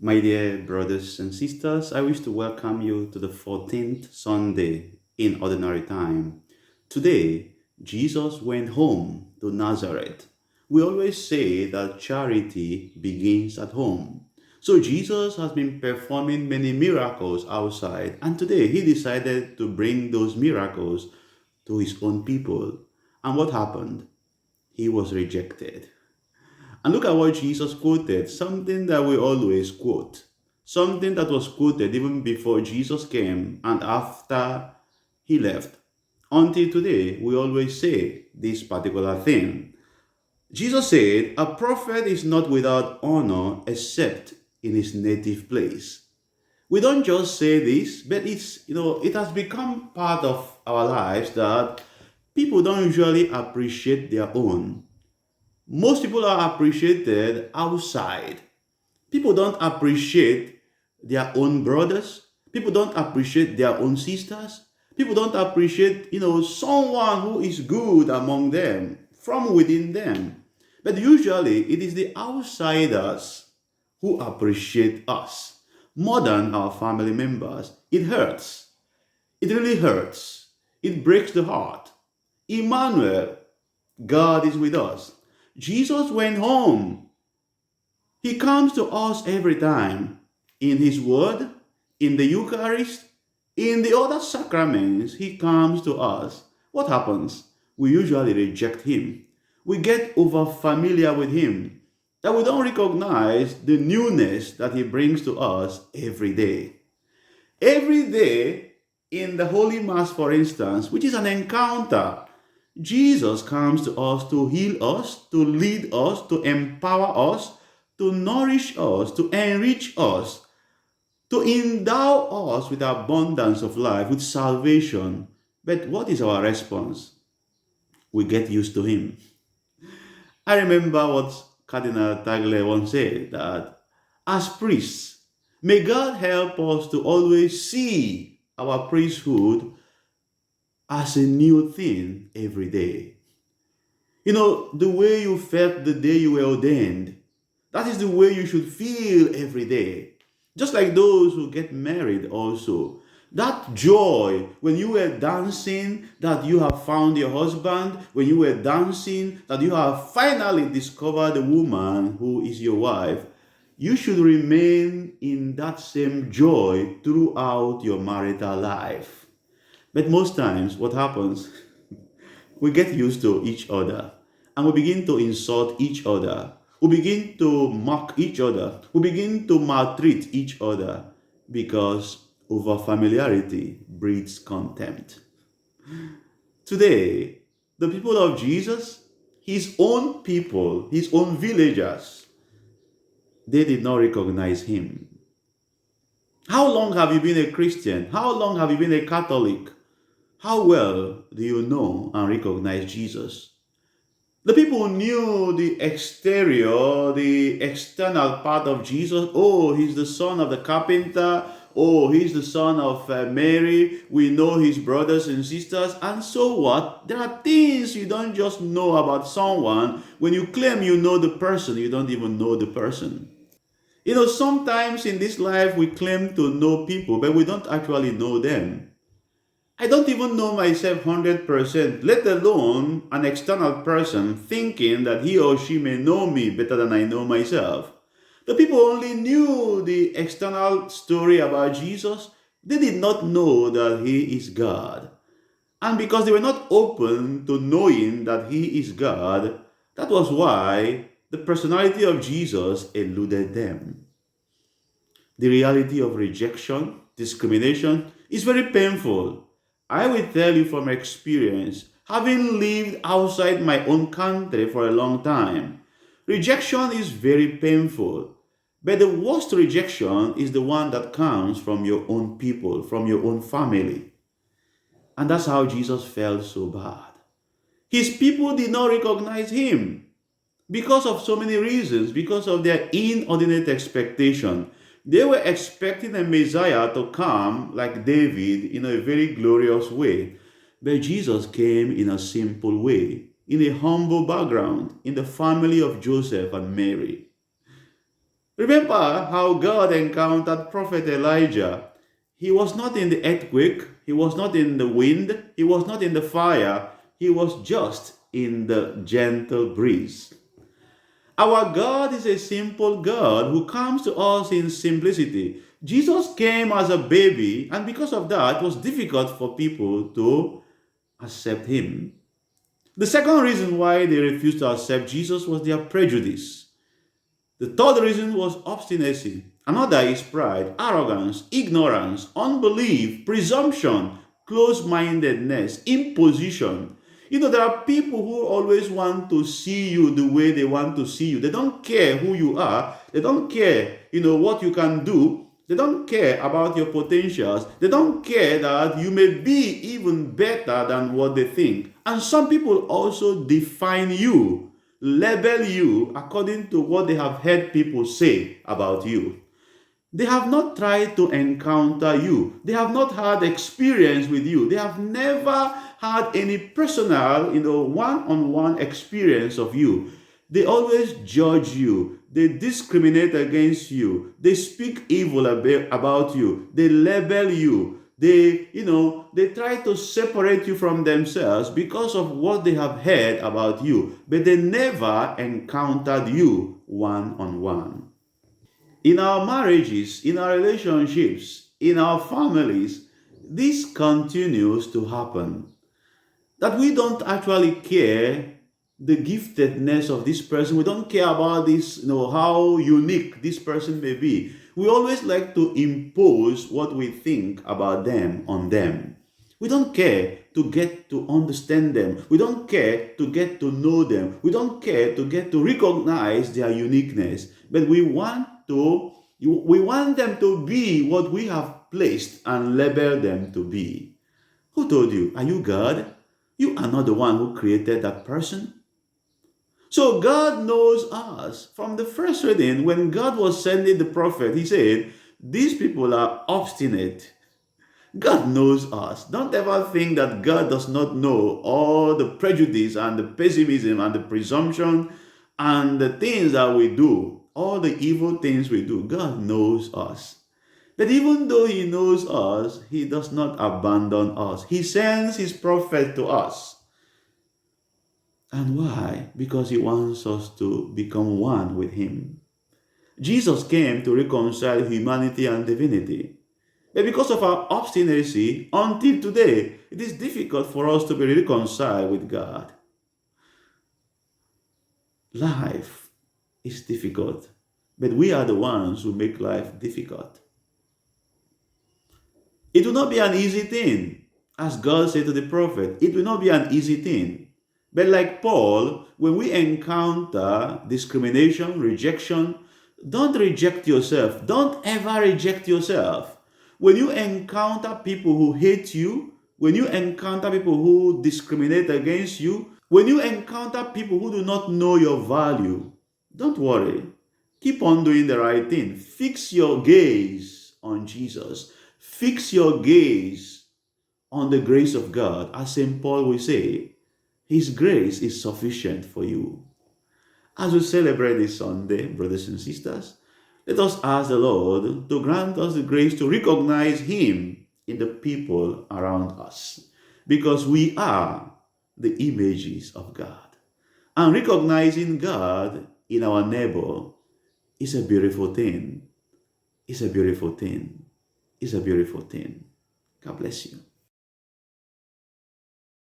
My dear brothers and sisters, I wish to welcome you to the 14th Sunday in Ordinary Time. Today, Jesus went home to Nazareth. We always say that charity begins at home. So Jesus has been performing many miracles outside, and today he decided to bring those miracles to his own people. And what happened? He was rejected. And look at what Jesus quoted, something that we always quote, something that was quoted even before Jesus came and after he left. Until today, we always say this particular thing. Jesus said, "A prophet is not without honor except in his native place." We don't just say this, but it has become part of our lives that people don't usually appreciate their own. Most people are appreciated outside. People don't appreciate their own brothers. People don't appreciate their own sisters. People don't appreciate, someone who is good among them, from within them. But usually it is the outsiders who appreciate us more than our family members. It hurts. It really hurts. It breaks the heart. Emmanuel, God is with us. Jesus went home. He comes to us every time in His Word, in the Eucharist, in the other sacraments. He comes to us. What happens? We usually reject Him. We get over familiar with Him, that we don't recognize the newness that He brings to us every day. Every day in the Holy Mass, for instance, which is an encounter, Jesus comes to us to heal us, to lead us, to empower us, to nourish us, to enrich us, to endow us with abundance of life, with salvation. But what is our response? We get used to Him. I remember what Cardinal Tagle once said, that as priests, may God help us to always see our priesthood as a new thing every day. The way you felt the day you were ordained, that is the way you should feel every day. Just like those who get married also. That joy when you were dancing that you have found your husband, when you were dancing that you have finally discovered the woman who is your wife, you should remain in that same joy throughout your marital life. But most times, what happens? We get used to each other and we begin to insult each other. We begin to mock each other. We begin to maltreat each other because over familiarity breeds contempt. Today, the people of Jesus, his own people, his own villagers, they did not recognize him. How long have you been a Christian? How long have you been a Catholic? How well do you know and recognize Jesus? The people knew the exterior, the external part of Jesus. Oh, he's the son of the carpenter. Oh, he's the son of Mary. We know his brothers and sisters. And so what? There are things you don't just know about someone. When you claim you know the person, you don't even know the person. Sometimes in this life we claim to know people, but we don't actually know them. I don't even know myself 100%, let alone an external person thinking that he or she may know me better than I know myself. The people only knew the external story about Jesus. They did not know that he is God. And because they were not open to knowing that he is God, that was why the personality of Jesus eluded them. The reality of rejection, discrimination is very painful. I will tell you from experience, having lived outside my own country for a long time. Rejection is very painful. But the worst rejection is the one that comes from your own people, from your own family. And that's how Jesus felt so bad. His people did not recognize him because of so many reasons, because of their inordinate expectation. They were expecting a Messiah to come like David in a very glorious way. But Jesus came in a simple way, in a humble background, in the family of Joseph and Mary. Remember how God encountered Prophet Elijah. He was not in the earthquake, he was not in the wind, he was not in the fire, he was just in the gentle breeze. Our God is a simple God who comes to us in simplicity. Jesus came as a baby, and because of that, it was difficult for people to accept him. The second reason why they refused to accept Jesus was their prejudice. The third reason was obstinacy. Another is pride, arrogance, ignorance, unbelief, presumption, close mindedness, imposition. There are people who always want to see you the way they want to see you. They don't care who you are. They don't care, what you can do. They don't care about your potentials. They don't care that you may be even better than what they think. And some people also define you, label you according to what they have heard people say about you. They have not tried to encounter you. They have not had experience with you. They have never had any personal, one-on-one experience of you. They always judge you. They discriminate against you. They speak evil about you. They label you. They try to separate you from themselves because of what they have heard about you, but they never encountered you one-on-one. In our marriages, in our relationships, in our families, this continues to happen. That we don't actually care the giftedness of this person. We don't care about this, how unique this person may be. We always like to impose what we think about them on them. We don't care to get to understand them. We don't care to get to know them. We don't care to get to recognize their uniqueness. But we want them to be what we have placed and labeled them to be. Who told you? Are you God? You are not the one who created that person. So God knows us. From the first reading, when God was sending the prophet, he said, these people are obstinate. God knows us. Don't ever think that God does not know all the prejudice and the pessimism and the presumption and the things that we do, all the evil things we do. God knows us. But even though he knows us, he does not abandon us. He sends his prophet to us. And why? Because he wants us to become one with him. Jesus came to reconcile humanity and divinity. But because of our obstinacy, until today, it is difficult for us to be reconciled with God. Life is difficult, but we are the ones who make life difficult. It will not be an easy thing, as God said to the prophet. It will not be an easy thing. But like Paul, when we encounter discrimination, rejection, don't reject yourself. Don't ever reject yourself. When you encounter people who hate you, when you encounter people who discriminate against you, when you encounter people who do not know your value, don't worry. Keep on doing the right thing. Fix your gaze on Jesus. Fix your gaze on the grace of God. As St. Paul will say, his grace is sufficient for you. As we celebrate this Sunday, brothers and sisters, let us ask the Lord to grant us the grace to recognize him in the people around us, because we are the images of God. And recognizing God in our neighbor is a beautiful thing. It's a beautiful thing. It's a beautiful thing. God bless you.